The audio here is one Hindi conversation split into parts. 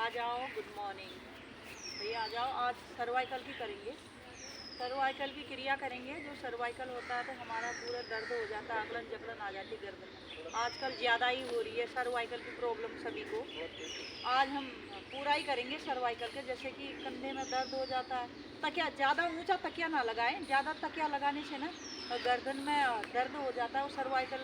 आ जाओ, गुड मॉर्निंग भैया, आ जाओ। आज सर्वाइकल की करेंगे, सर्वाइकल की क्रिया करेंगे। जो सर्वाइकल होता है तो हमारा पूरा दर्द हो जाता है, अकड़न जकड़न आ जाती है गर्दन में। आजकल ज़्यादा ही हो रही है सर्वाइकल की प्रॉब्लम सभी को। आज हम पूरा ही करेंगे सर्वाइकल के। जैसे कि कंधे में दर्द हो जाता है, तकिया ज़्यादा ऊंचा तकिया ना लगाएं। ज़्यादा तकिया लगाने से ना गर्दन में दर्द हो जाता है और सर्वाइकल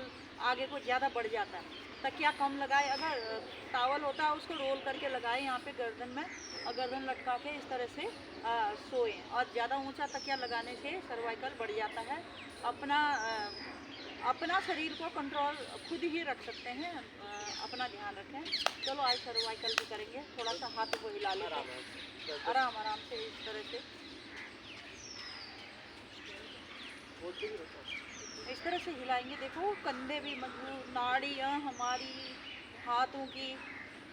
आगे को ज़्यादा बढ़ जाता है। तकिया कम लगाए, अगर टावल होता है उसको रोल करके लगाएं यहाँ पे गर्दन में, और गर्दन लटका के इस तरह से सोएं। और ज़्यादा ऊंचा तकिया लगाने से सर्वाइकल बढ़ जाता है। अपना शरीर को कंट्रोल खुद ही रख सकते हैं। अपना ध्यान रखें। चलो आज सर्वाइकल भी करेंगे। थोड़ा सा हाथ को हिला लेते हैं आराम आराम से, इस तरह से इस तरह से हिलाएंगे। देखो कंधे भी मजबूत, नाड़ियाँ हमारी हाथों की,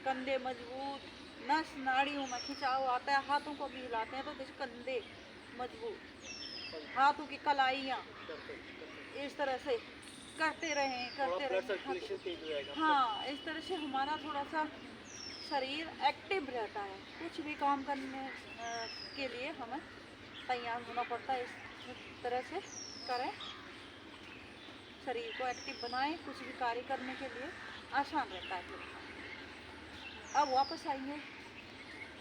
कंधे मजबूत, नस नाड़ियों में खिंचाव आता है। हाथों को भी हिलाते हैं तो देखो कंधे मजबूत, हाथों की कलाइयाँ इस तरह से करते रहें हाँ, इस तरह से हमारा थोड़ा सा शरीर एक्टिव रहता है। कुछ भी काम करने के लिए हमें तैयार होना पड़ता है। इस तरह से करें, शरीर को एक्टिव बनाएं। कुछ भी कार्य करने के लिए आसान रहता है फिर। अब वापस आएंगे,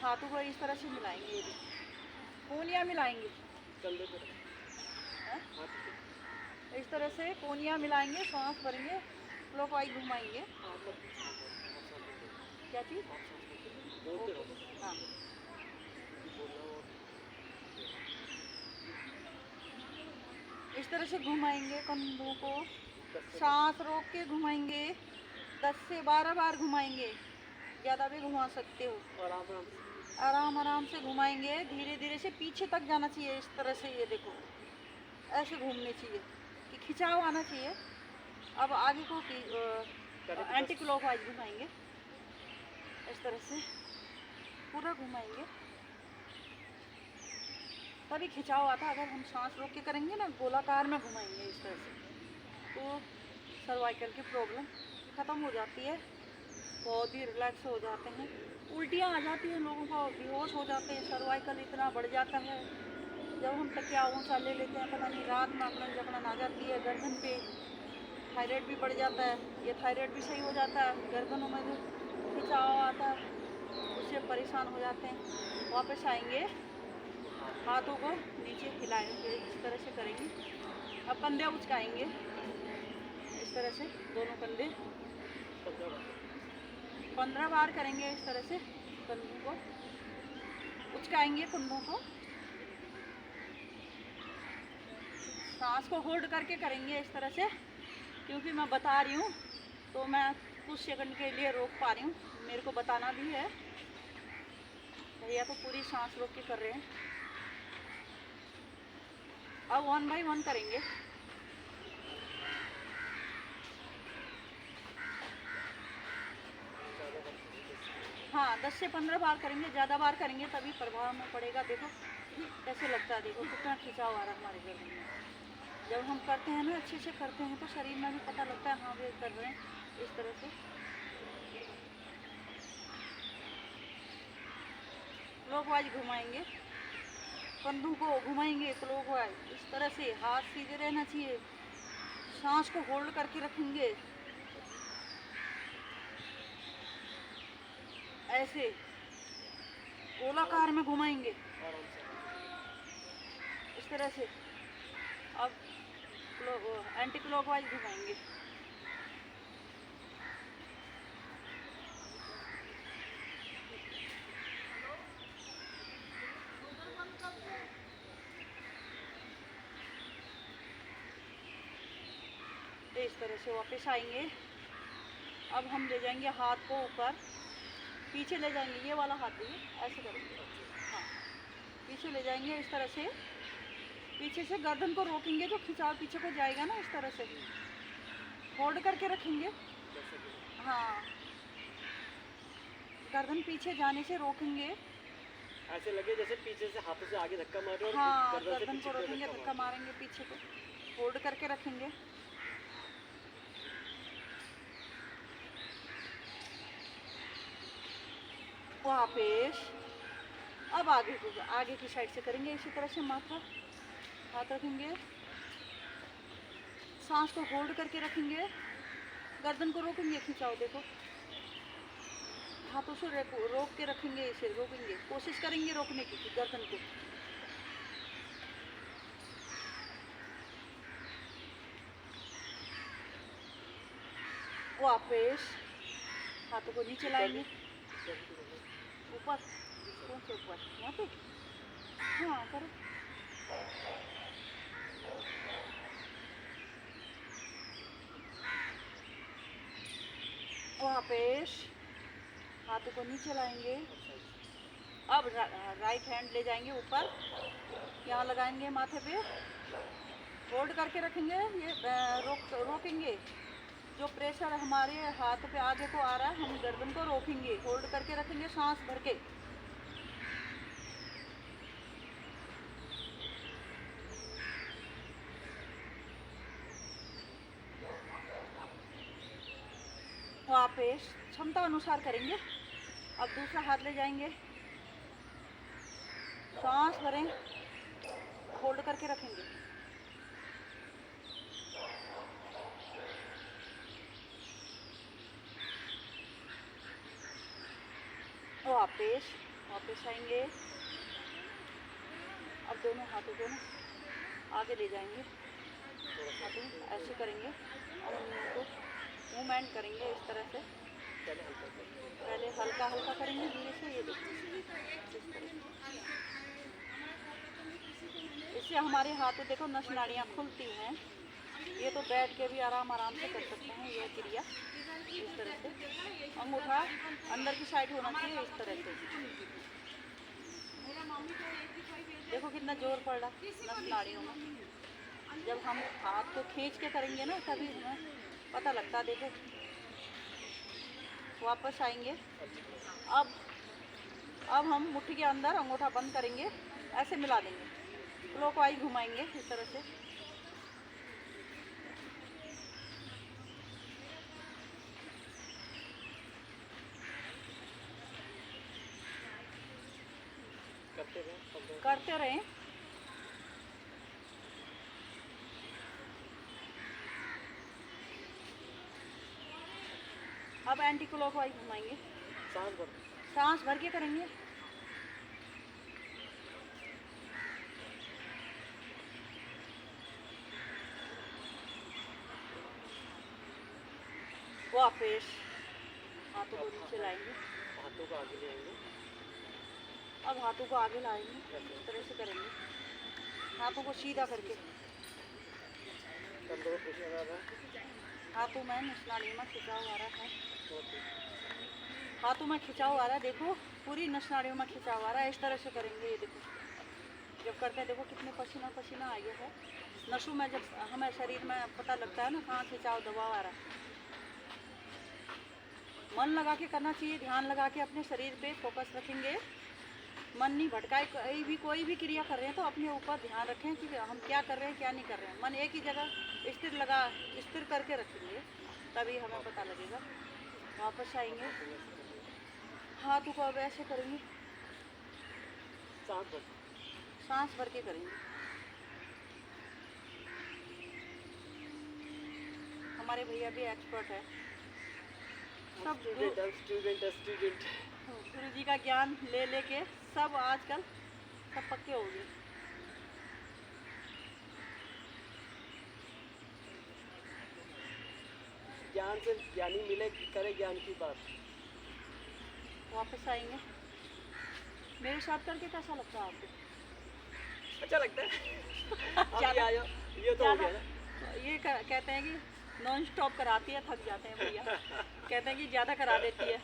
हाथों को इस तरह से मिलाएंगे, ये भी कोनियाँ मिलाएंगे इस तरह से कोनियाँ मिलाएंगे, सांस भरेंगे, क्लॉकवाइज घुमाएंगे। क्या चीज़? हाँ, इस तरह से घुमाएंगे कंधों को, सांस रोक के घुमाएंगे। 10 से 12 बार घुमाएंगे, ज़्यादा भी घुमा सकते हो। आराम आराम से घुमाएंगे, धीरे धीरे से पीछे तक जाना चाहिए। इस तरह से ये देखो, ऐसे घूमने चाहिए कि खिंचाव आना चाहिए। अब आगे को एंटी क्लॉकवाइज घुमाएंगे, इस तरह से पूरा घुमाएंगे, तभी खिंचाव आता है। अगर हम सांस रोक के करेंगे ना, गोलाकार में घुमाएंगे इस तरह से, तो सर्वाइकल की प्रॉब्लम ख़त्म हो जाती है। बहुत ही रिलैक्स हो जाते हैं। उल्टियाँ आ जाती हैं लोगों को, बेहोश हो जाते हैं। सर्वाइकल इतना बढ़ जाता है जब हम तकिया ऊँचा ले लेते हैं, पता नहीं रात में अकड़न जकड़न आ जाती है गर्दन पे। थायराइड भी बढ़ जाता है, ये थायराइड भी सही हो जाता है। गर्दनों में जो खिंचाव आता है उससे परेशान हो जाते हैं। वापस आएंगे, हाथों को नीचे हिलाएंगे, इस तरह से करेंगे। अब कंधे उचकाएंगे इस तरह से, दोनों कंधे 15 बार करेंगे। इस तरह से कंधों को उचकाएंगे, कंधों को सांस को होल्ड करके करेंगे इस तरह से। क्योंकि मैं बता रही हूँ तो मैं कुछ सेकंड के लिए रोक पा रही हूँ, मेरे को बताना भी है। भैया तो पूरी सांस रोक के कर रहे हैं। अब 1 बाय 1 करेंगे। हाँ, 10 से 15 बार करेंगे, ज़्यादा बार करेंगे तभी प्रभाव में पड़ेगा। देखो कैसे लगता है, देखो कितना खिंचाव आ रहा है हमारे गर्दन में। जब हम करते हैं ना, अच्छे से करते हैं तो शरीर में भी पता लगता है, हाँ वे कर रहे हैं। इस तरह से क्लॉकवाइज घुमाएंगे, कंधों को घुमाएंगे क्लॉकवाइज। इस तरह से हाथ सीधे रहना चाहिए, सांस को होल्ड करके रखेंगे, ऐसे गोलाकार में घुमाएंगे इस तरह से। अब एंटी क्लॉकवाइज घुमाएंगे। इस तरह से वापस आएंगे। अब हम ले जाएंगे हाथ को ऊपर, पीछे ले जाएंगे, ये वाला हाथ भी ऐसे करेंगे। हाँ, पीछे ले जाएंगे इस तरह से, पीछे से गर्दन को रोकेंगे, जो खिंचाव पीछे को जाएगा ना, इस तरह से होल्ड करके रखेंगे। हाँ, गर्दन पीछे जाने से रोकेंगे, ऐसे लगे जैसे पीछे से हाथों से आगे धक्का मार रहे हो। हाँ, गर्दन को रोकेंगे, धक्का मारेंगे पीछे को, होल्ड करके रखेंगे। वहाँ पेश। अब आगे की साइड से करेंगे इसी तरह से माथा, हाथ रखेंगे, सांस को होल्ड करके रखेंगे, गर्दन को रोकेंगे, खिंचाओ देखो, हाथों से रोक के रखेंगे, इसे रोकेंगे, कोशिश करेंगे रोकने की गर्दन को। वापस हाथों को नीचे लाएंगे, ऊपर, कौन से ऊपर, यहाँ पे, हाँ करो। वापस हाथों को नीचे लाएंगे। अब राइट हैंड ले जाएंगे ऊपर, यहाँ लगाएंगे माथे पे, होल्ड करके रखेंगे, ये रोकेंगे। जो प्रेशर हमारे हाथ पे आगे को आ रहा है, हम गर्दन को रोकेंगे, होल्ड करके रखेंगे सांस भर के। वापस क्षमता अनुसार करेंगे। अब दूसरा हाथ ले जाएंगे, सांस भरें, होल्ड करके रखेंगे, वापस आएंगे। अब दोनों हाथों को ना आगे ले जाएंगे, हाथों ऐसे करेंगे, उनको मूवमेंट करेंगे इस तरह से। पहले हल्का हल्का करेंगे, धीरे से, ये देखो, इससे हमारे हाथों देखो नस नाड़ियाँ खुलती हैं। ये तो बैठ के भी आराम से कर सकते हैं यह क्रिया, इस तरह से। अंगूठा अंदर की साइड होना चाहिए, इस तरह से। देखो कितना जोर पड़ रहा नस नाड़ियों में। जब हम हाथ को खींच के करेंगे ना, तभी हमें पता लगता। देखो वापस आएंगे। अब हम मुट्ठी के अंदर अंगूठा बंद करेंगे, ऐसे मिला देंगे, क्लॉकवाइज घुमाएंगे इस तरह से। करते रहें। अब एंटी क्लॉकवाइज घुमाएंगे, सांस भर के करेंगे। वापस हाथों को नीचे लाएंगे, हाथों को आगे ले आएंगे। अब हाथों को आगे लाएंगे, इस तरह से करेंगे, हाथों को सीधा करके। हाथों में नस नाड़ी में खिंचाव आ रहा है, हाथों में खिंचाव आ रहा है, देखो पूरी नस नाड़ियों में खिंचाव आ रहा है। इस तरह से करेंगे, ये देखो जब करते हैं, देखो कितने पसीना पसीना आ गया है नसों में। जब हमें शरीर में पता लगता है ना कहाँ खिंचाव दबाव आ रहा है। मन लगा के करना चाहिए, ध्यान लगा के अपने शरीर पे फोकस रखेंगे, मन नहीं भटकाए। कोई भी क्रिया कर रहे हैं तो अपने ऊपर ध्यान रखें कि हम क्या कर रहे हैं, क्या नहीं कर रहे हैं। मन एक ही जगह स्थिर करके रखेंगे, तभी हमें पता लगेगा। वापस आएंगे, हाथों को अब ऐसे करेंगे, सांस भर के करेंगे। हमारे भैया भी एक्सपर्ट है, सब स्टूडेंट गुरु जी का ज्ञान ले के सब आजकल सब पक्के हो गए। ज्ञान से ज्ञानी मिले, करे ज्ञान की बात। वापस आएंगे, मेरे साथ करके कैसा लगता है आपको? अच्छा लगता है। आप आयो, ये तो हो गया ना। ये कहते हैं कि नॉन स्टॉप कराती है, थक जाते हैं भैया। कहते हैं कि ज़्यादा करा देती है।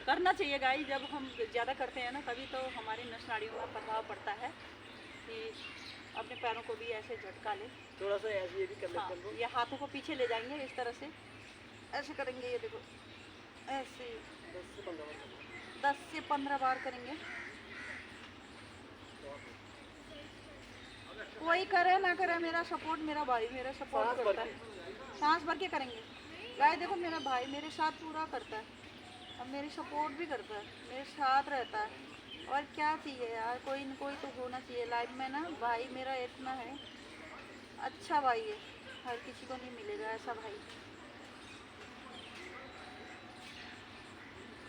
करना चाहिए गाइस, जब हम ज़्यादा करते हैं ना, तभी तो हमारी नस नाड़ियों में प्रभाव पड़ता है कि अपने पैरों को भी ऐसे झटका ले। थोड़ा सा ऐसे ये भी कर लेते हैं। ये हाथों को पीछे ले जाएंगे, इस तरह से ऐसे करेंगे, ये देखो ऐसे 10 से 15 बार करेंगे। कोई करे ना करे, मेरा सपोर्ट, मेरा भाई मेरा सपोर्ट करता है। सांस भर के करेंगे गाय, देखो मेरा भाई मेरे साथ पूरा करता है। अब मेरी सपोर्ट भी करता है, मेरे साथ रहता है। और क्या चाहिए यार, कोई न कोई तो होना चाहिए लाइफ में ना। भाई मेरा इतना है, अच्छा भाई है, हर किसी को नहीं मिलेगा ऐसा भाई।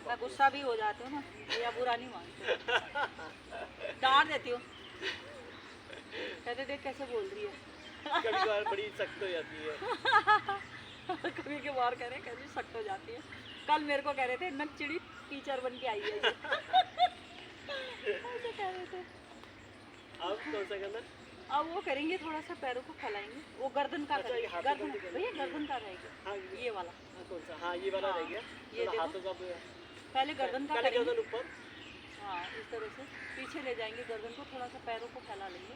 मैं गुस्सा भी हो जाती हूँ ना, या बुरा नहीं मानती, डांट देती हूँ, कहते देख कैसे बोल रही है। कभी कभार बड़ी सख्त हो जाती है। कभी के बार कह रहे कैसे सख्त हो जाती है। कल मेरे को कह रहे थे नक चिड़ी टीचर बन के आई है ये। ऐसे कह रहे थे। अब कौन सा करना? अब वो करेंगे, थोड़ा सा पैरों को फैलाएंगे, वो गर्दन का अच्छा, ये करेंगे, हाथों का गर्दन भी करना भैया है। गर्दन का रहेगा, हाँ ये वाला। हाँ, कौन सा? हाँ ये वाला हाँ, रह गया। ये थोड़ा देखो। हाथों का पहले गर्दन का पहले करेंगे। गर्दन ऊपर। हाँ, इस तरह से पीछे ले जाएंगे गर्दन को, थोड़ा सा पैरों को फैला लेंगे,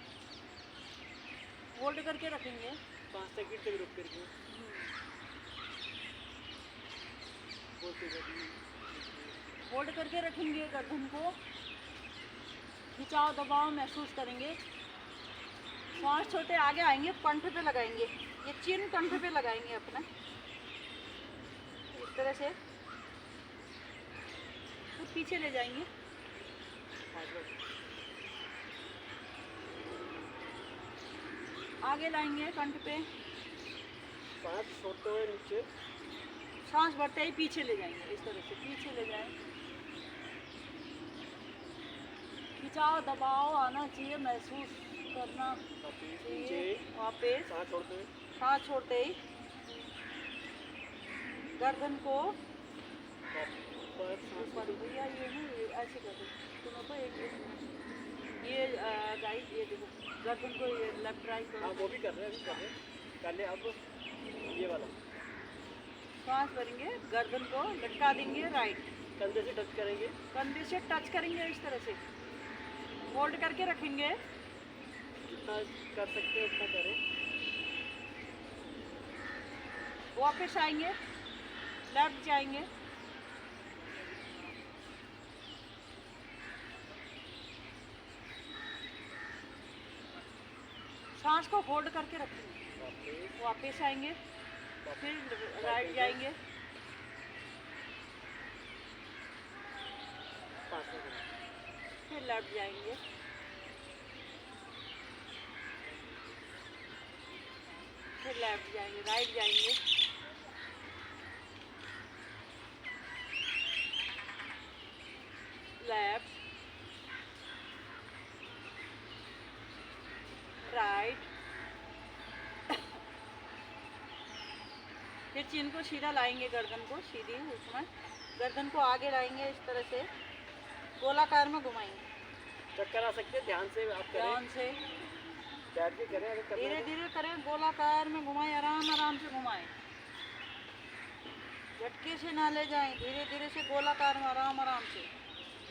होल्ड करके रखेंगे। 5 सेकंड तक रुक करके बोलते रहते। होल्ड करके रखेंगे गर्दन को, खिंचाव दबाव महसूस करेंगे। श्वास छोटे आगे आएंगे, कंठ पे लगाएंगे, ये चिन कंठ पे लगाएंगे अपना, इस तरह से। फिर पीछे ले जाएंगे, आगे लाएंगे कंठ पे, सांस छोड़ते हुए नीचे। सांस बढ़ते ही पीछे ले जाएंगे, इस तरह से पीछे ले जाएं। खिंचाव दबाव आना चाहिए, महसूस करना चाहिए। नीचे वापस सांस छोड़ते हुए। सांस छोड़ते ही गर्दन को ऊपर सांस ऊपर। भैया ये ना, ये ऐसे कर दो, सुनो तो एक ये गाइस, ये देखो गर्दन को ये लेफ्ट राइट हाँ करो। वो भी कर रहे हैं, अभी कर रहे हैं। पहले अब ये वाला सांस भरेंगे, गर्दन को लटका देंगे राइट, कंधे से टच करेंगे। कंधे से टच करेंगे, इस तरह से होल्ड करके रखेंगे। जितना कर सकते हैं उतना करें। वापस आएंगे, लेफ्ट जाएंगे, सांस को होल्ड करके रखेंगे, वापस आएंगे, फिर राइट जाएंगे, 5 सेकंड। फिर लेफ्ट जाएंगे, फिर लेफ्ट जाएंगे, राइट जाएंगे, लेफ्ट राइट। फिर चिन को सीधा लाएंगे, गर्दन को सीधी उसमें, गर्दन को आगे लाएंगे, इस तरह से गोलाकार में घुमाएंगे। चक्कर आ सकते हैं, ध्यान से आप करें। ध्यान से बैठ के करें अगर करना धीरे है तो। धीरे करें, गोलाकार में घुमाएं, आराम आराम से घुमाएं, झटके से ना ले जाएं, धीरे धीरे से गोलाकार में आराम आराम से।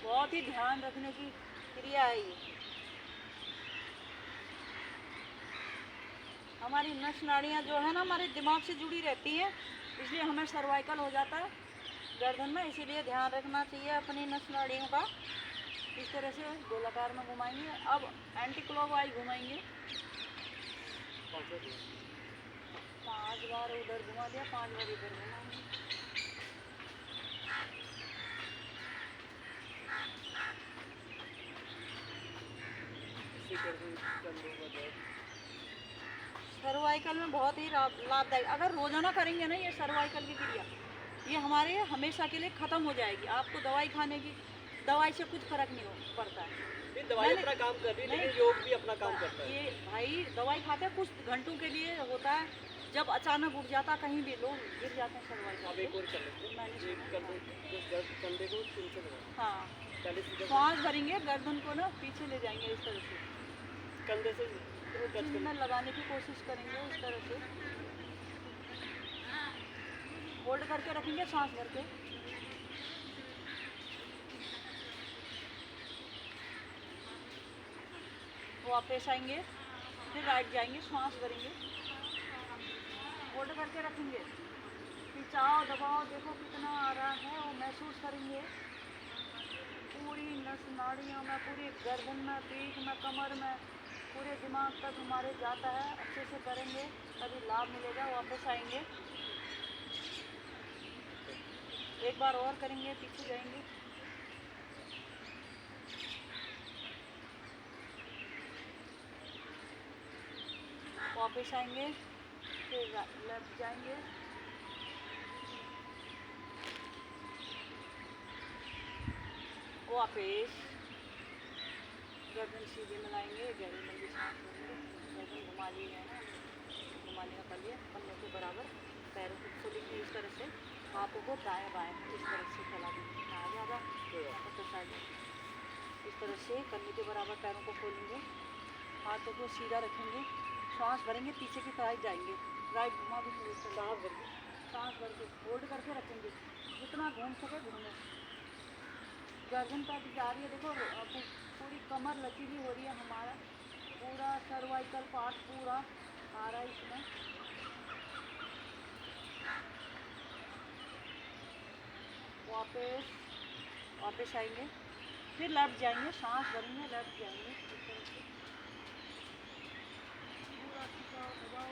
बहुत ही ध्यान रखने की क्रिया है ये। हमारी नस नाड़ियाँ जो है ना, हमारे दिमाग से जुड़ी रहती हैं, इसलिए हमें सर्वाइकल हो जाता है गर्दन में। इसीलिए ध्यान रखना चाहिए अपनी नस नाड़ियों का। इस तरह से गोलाकार में घुमाएंगे। अब एंटी क्लॉकवाइज घुमाएंगे, 5 बार उधर घुमा दिया, 5 बार इधर घुमाएंगे। इसी कर दूं, कंधों का दर्द। सर्वाइकल में बहुत ही लाभदायक, अगर रोजाना करेंगे ना ये सर्वाइकल की क्रिया, ये हमारे हमेशा के लिए ख़त्म हो जाएगी। आपको दवाई खाने की, दवाई से कुछ फर्क नहीं हो पड़ता है। नहीं, दवाई मैंने- अपना काम कर रही है, नहीं। लेकिन योग भी अपना काम करता है। ये भाई दवाई खाते हैं, कुछ घंटों के लिए होता है, जब अचानक उठ जाता, कहीं भी लोग गिर जाते हैं सर्वाइकल अब एक पे। और कर लेते हैं। मैंने ये सुना। कंधे जिस दर्द कंधे को चिन से दबाओ। हाँ, पहले सीधा सांस भरेंगे, गर्दन को ना पीछे ले जाएंगे, इस तरह से कंधे से टच चिन करें। में लगाने की कोशिश करेंगे, इस तरह से होल्ड करके रखेंगे, सांस भर के। वापस आएंगे, फिर राइट जाएंगे, सांस भरेंगे, होल्ड करके रखेंगे। खिंचाव दबाव देखो कितना आ रहा है, वो महसूस करेंगे पूरी नस नाड़ियों में, पूरी गर्दन में, पीठ में, कमर में, पूरे दिमाग तक हमारे जाता है। अच्छे से करेंगे तभी लाभ मिलेगा। वापस आएंगे, एक बार और करेंगे, पीछे जाएंगे, वापस आएंगे, फिर लेफ्ट जाएंगे, वापस गर्दन सीधे मिलाएंगे, गहरी लंबी सांस लेंगे, गर्दन घुमा ली है ना, घुमा लिया कर लिए, पन्नों के बराबर पैरों को खोलेंगे इस तरह से, हाथों को दाएं बाएं इस तरह से फैला देंगे, आ ज़्यादा तो साइड इस तरह से कन्नी के बराबर पैरों को खोलेंगे, हाथों को सीधा रखेंगे, सांस भरेंगे, पीछे की तरफ जाएंगे, राइट घुमा भी सांस भर के होल्ड करके रखेंगे, जितना घूम सके घूमें, गर्दन पर भी जा रही है, देखो पूरी कमर लचीली हो रही है, हमारा पूरा सर्वाइकल पार्ट पूरा आ रहा है इसमें, वापस आएंगे, फिर लेफ्ट जाएंगे, सांस भरेंगे, लेफ्ट जाएंगे, इस तरह से पूरा खिंचाव दबाव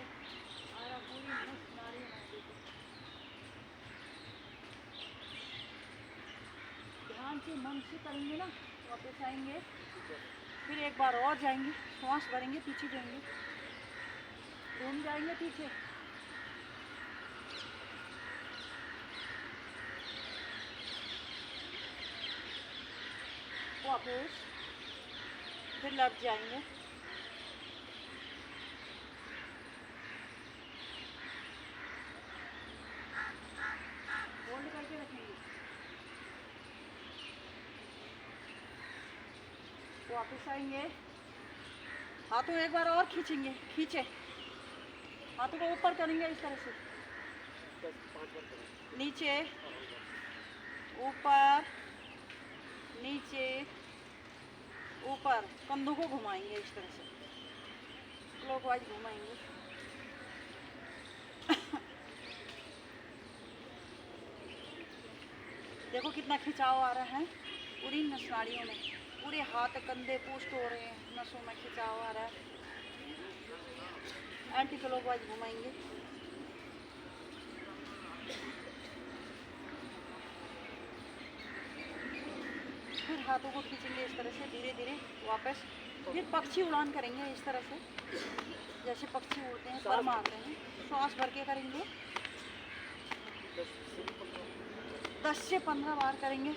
आ रहा, पूरी नस नाड़ी है, देखो ध्यान से मन से करेंगे ना, वापस आएंगे, फिर एक बार और जाएंगे, सांस भरेंगे, पीछे जाएंगे, घूम जाएंगे पीछे, वापस फिर लेफ्ट जाएंगे, होल्ड करके रखेंगे, वापस आएंगे, हाथों एक बार और खींचेंगे, खींचे हाथों को ऊपर करेंगे इस तरह से, 5 बार नीचे ऊपर नीचे ऊपर, कंधों को घुमाएंगे इस तरह से, क्लॉकवाइज घुमाएंगे, देखो कितना खिंचाव आ रहा है पूरी नस नाड़ियों में, पूरे हाथ कंधे पुष्ट हो रहे हैं, नसों में खिंचाव आ रहा है, एंटी क्लॉकवाइज घुमाएंगे, फिर हाथों को खींचेंगे इस तरह से धीरे धीरे वापस, फिर पक्षी उड़ान करेंगे इस तरह से, जैसे पक्षी उड़ते हैं, पर मारते हैं, सांस भर के करेंगे, 10 से 15 बार करेंगे,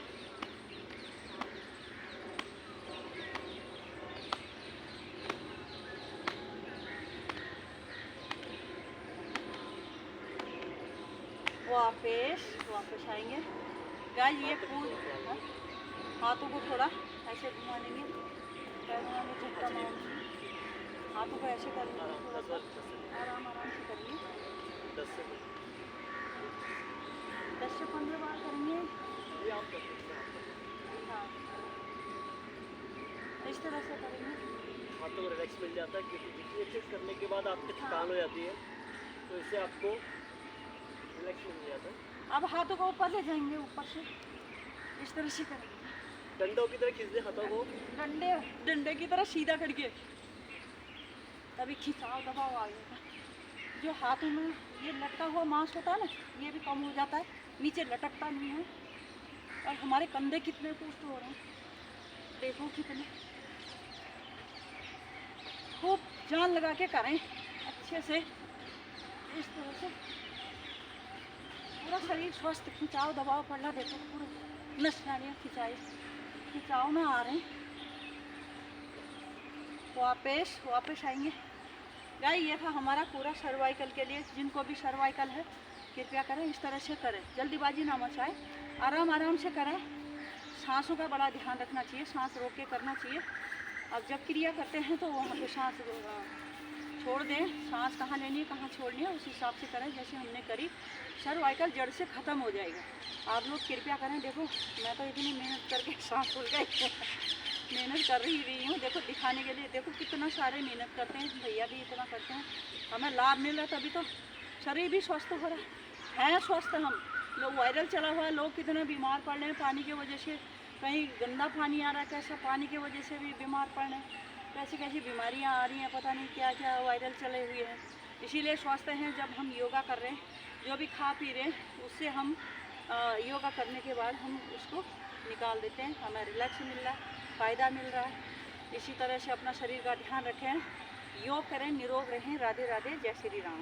वापस आएंगे, गाइस ये पूरा हाथों को थोड़ा ऐसे घुमा लेंगे, पैरों में झटका मार, हाथों को ऐसे करेंगे, थोड़ा सा आराम से करेंगे, 10 से 15 बार करेंगे, हाँ इस तरह से करेंगे, हाथों को रिलैक्स मिल जाता है, क्योंकि जितनी एक्सरसाइज करने के बाद आपकी थकान हो जाती है, तो इससे आपको रिलैक्स मिल जाता है। अब हाथों को ऊपर ले जाएंगे, ऊपर से इस तरह से करेंगे, डंडों की तरह खींच दे हाथों को, डंडे की तरह सीधा करके, तभी खिंचाव दबाव आ गया, जो हाथों में ये लटका हुआ मांस होता है ना, ये भी कम हो जाता है, नीचे लटकता नहीं है, और हमारे कंधे कितने पुष्ट हो रहे हैं, देखो कितने, खूब जान लगा के करें अच्छे से, इस तरह से पूरा शरीर स्वस्थ, खिंचाव दबाव पड़ रहा, देखो पूरे नस नाड़ियाँ खिंचाव में आ रहे हैं, वापस आएंगे, गाइस ये था हमारा पूरा सर्वाइकल के लिए, जिनको भी सर्वाइकल है कृपया करें इस तरह से करें, जल्दीबाजी ना मचाएं, आराम से करें, सांसों का बड़ा ध्यान रखना चाहिए, सांस रोक के करना चाहिए, अब जब क्रिया करते हैं तो वहाँ पे सांस छोड़ दें, सांस कहाँ लेनी है कहाँ छोड़नी है उस हिसाब से करें, जैसे हमने करी, सर्वाइकल जड़ से ख़त्म हो जाएगा। आप लोग कृपया करें, देखो मैं तो इतनी मेहनत करके सांस फूल गई मेहनत कर रही हूँ, देखो दिखाने के लिए, देखो कितना सारे मेहनत करते हैं, भैया भी इतना करते हैं, हमें लाभ मिल रहा है, तभी तो शरीर भी स्वस्थ हो रहा है स्वस्थ हम लोग, वायरल चला हुआ है, लोग कितने बीमार पड़ रहे हैं पानी की वजह से, कहीं गंदा पानी आ रहा है, कैसा पानी की वजह से भी बीमार पड़ रहे हैं, कैसी कैसी बीमारियां आ रही हैं, पता नहीं क्या क्या वायरल चले हुए हैं, इसीलिए स्वस्थ हैं। जब हम योगा कर रहे हैं, जो भी खा पी रहे हैं, उससे हम योगा करने के बाद हम उसको निकाल देते हैं, हमें रिलैक्स मिल रहा है, फ़ायदा मिल रहा है। इसी तरह से अपना शरीर का ध्यान रखें, योग करें, निरोग रहें। राधे राधे, जय श्री राम।